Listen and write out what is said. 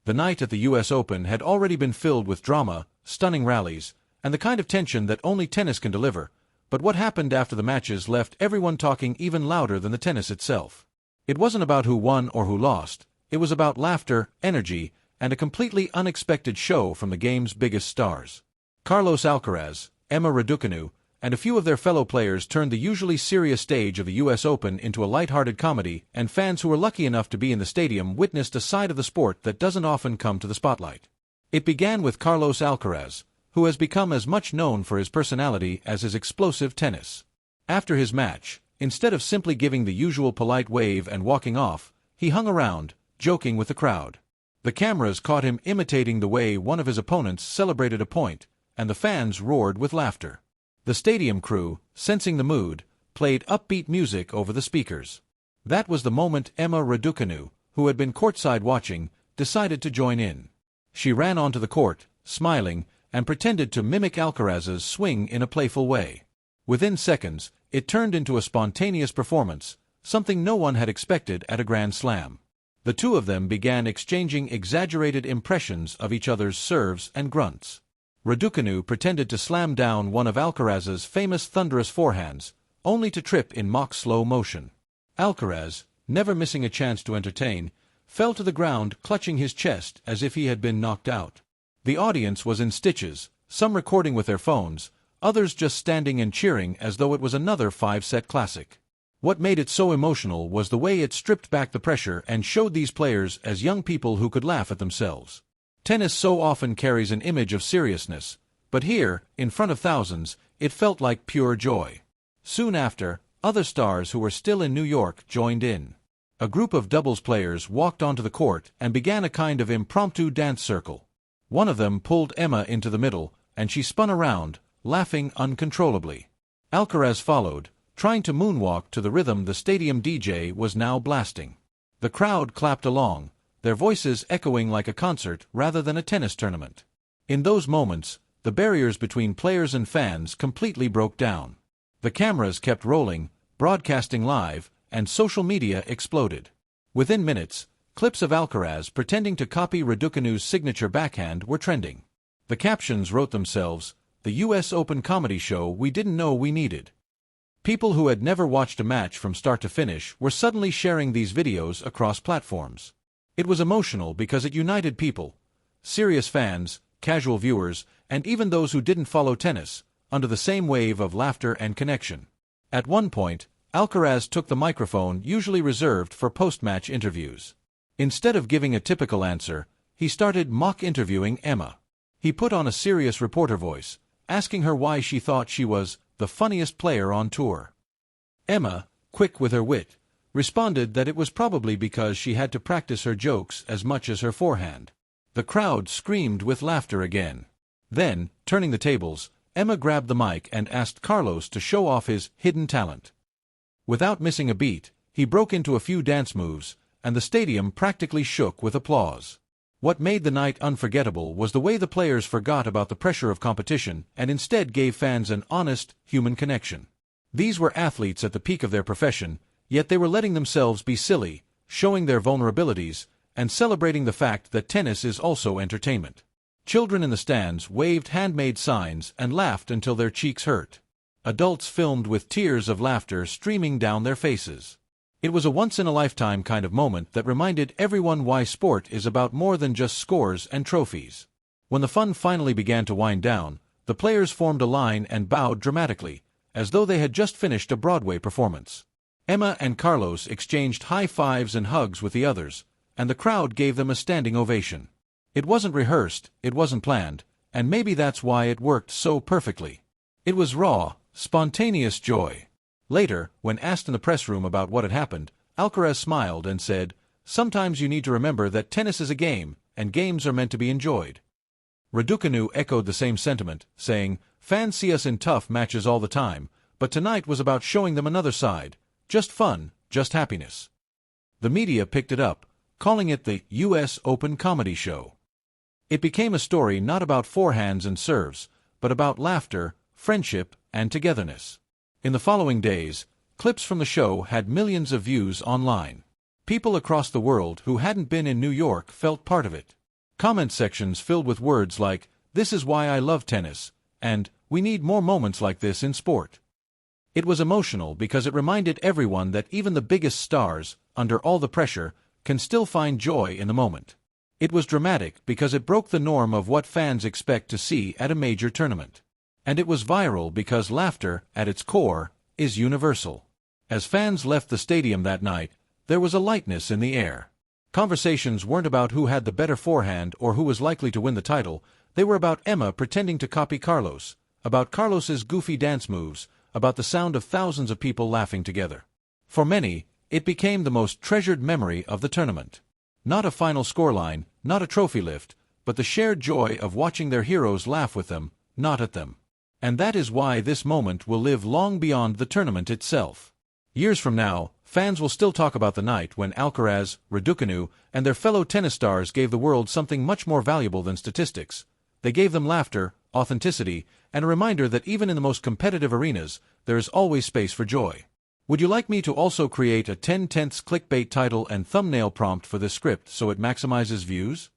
The night at the US Open had already been filled with drama, stunning rallies, and the kind of tension that only tennis can deliver, but what happened after the matches left everyone talking even louder than the tennis itself. It wasn't about who won or who lost, it was about laughter, energy, and a completely unexpected show from the game's biggest stars. Carlos Alcaraz, Emma Raducanu, and a few of their fellow players turned the usually serious stage of the US Open into a lighthearted comedy, and fans who were lucky enough to be in the stadium witnessed a side of the sport that doesn't often come to the spotlight. It began with Carlos Alcaraz, who has become as much known for his personality as his explosive tennis. After his match, instead of simply giving the usual polite wave and walking off, he hung around, joking with the crowd. The cameras caught him imitating the way one of his opponents celebrated a point, and the fans roared with laughter. The stadium crew, sensing the mood, played upbeat music over the speakers. That was the moment Emma Raducanu, who had been courtside watching, decided to join in. She ran onto the court, smiling, and pretended to mimic Alcaraz's swing in a playful way. Within seconds, it turned into a spontaneous performance, something no one had expected at a Grand Slam. The two of them began exchanging exaggerated impressions of each other's serves and grunts. Raducanu pretended to slam down one of Alcaraz's famous thunderous forehands, only to trip in mock slow motion. Alcaraz, never missing a chance to entertain, fell to the ground clutching his chest as if he had been knocked out. The audience was in stitches, some recording with their phones, others just standing and cheering as though it was another five-set classic. What made it so emotional was the way it stripped back the pressure and showed these players as young people who could laugh at themselves. Tennis so often carries an image of seriousness, but here, in front of thousands, it felt like pure joy. Soon after, other stars who were still in New York joined in. A group of doubles players walked onto the court and began a kind of impromptu dance circle. One of them pulled Emma into the middle, and she spun around, laughing uncontrollably. Alcaraz followed, trying to moonwalk to the rhythm the stadium DJ was now blasting. The crowd clapped along, their voices echoing like a concert rather than a tennis tournament. In those moments, the barriers between players and fans completely broke down. The cameras kept rolling, broadcasting live, and social media exploded. Within minutes, clips of Alcaraz pretending to copy Raducanu's signature backhand were trending. The captions wrote themselves, "The US Open comedy show we didn't know we needed." People who had never watched a match from start to finish were suddenly sharing these videos across platforms. It was emotional because it united people, serious fans, casual viewers, and even those who didn't follow tennis, under the same wave of laughter and connection. At one point, Alcaraz took the microphone usually reserved for post-match interviews. Instead of giving a typical answer, he started mock-interviewing Emma. He put on a serious reporter voice, asking her why she thought she was the funniest player on tour. Emma, quick with her wit, responded that it was probably because she had to practice her jokes as much as her forehand. The crowd screamed with laughter again. Then, turning the tables, Emma grabbed the mic and asked Carlos to show off his hidden talent. Without missing a beat, he broke into a few dance moves, and the stadium practically shook with applause. What made the night unforgettable was the way the players forgot about the pressure of competition and instead gave fans an honest, human connection. These were athletes at the peak of their profession, yet they were letting themselves be silly, showing their vulnerabilities, and celebrating the fact that tennis is also entertainment. Children in the stands waved handmade signs and laughed until their cheeks hurt. Adults filmed with tears of laughter streaming down their faces. It was a once-in-a-lifetime kind of moment that reminded everyone why sport is about more than just scores and trophies. When the fun finally began to wind down, the players formed a line and bowed dramatically, as though they had just finished a Broadway performance. Emma and Carlos exchanged high fives and hugs with the others, and the crowd gave them a standing ovation. It wasn't rehearsed, it wasn't planned, and maybe that's why it worked so perfectly. It was raw, spontaneous joy. Later, when asked in the press room about what had happened, Alcaraz smiled and said, "Sometimes you need to remember that tennis is a game, and games are meant to be enjoyed." Raducanu echoed the same sentiment, saying, "Fans see us in tough matches all the time, but tonight was about showing them another side. Just fun, just happiness." The media picked it up, calling it the US Open comedy show. It became a story not about forehands and serves, but about laughter, friendship, and togetherness. In the following days, clips from the show had millions of views online. People across the world who hadn't been in New York felt part of it. Comment sections filled with words like, "This is why I love tennis," and "We need more moments like this in sport." It was emotional because it reminded everyone that even the biggest stars, under all the pressure, can still find joy in the moment. It was dramatic because it broke the norm of what fans expect to see at a major tournament. And it was viral because laughter, at its core, is universal. As fans left the stadium that night, there was a lightness in the air. Conversations weren't about who had the better forehand or who was likely to win the title. They were about Emma pretending to copy Carlos, about Carlos's goofy dance moves, about the sound of thousands of people laughing together. For many, it became the most treasured memory of the tournament. Not a final scoreline, not a trophy lift, but the shared joy of watching their heroes laugh with them, not at them. And that is why this moment will live long beyond the tournament itself. Years from now, fans will still talk about the night when Alcaraz, Raducanu, and their fellow tennis stars gave the world something much more valuable than statistics. They gave them laughter, authenticity, and a reminder that even in the most competitive arenas, there is always space for joy. Would you like me to also create a 10/10ths clickbait title and thumbnail prompt for this script so it maximizes views?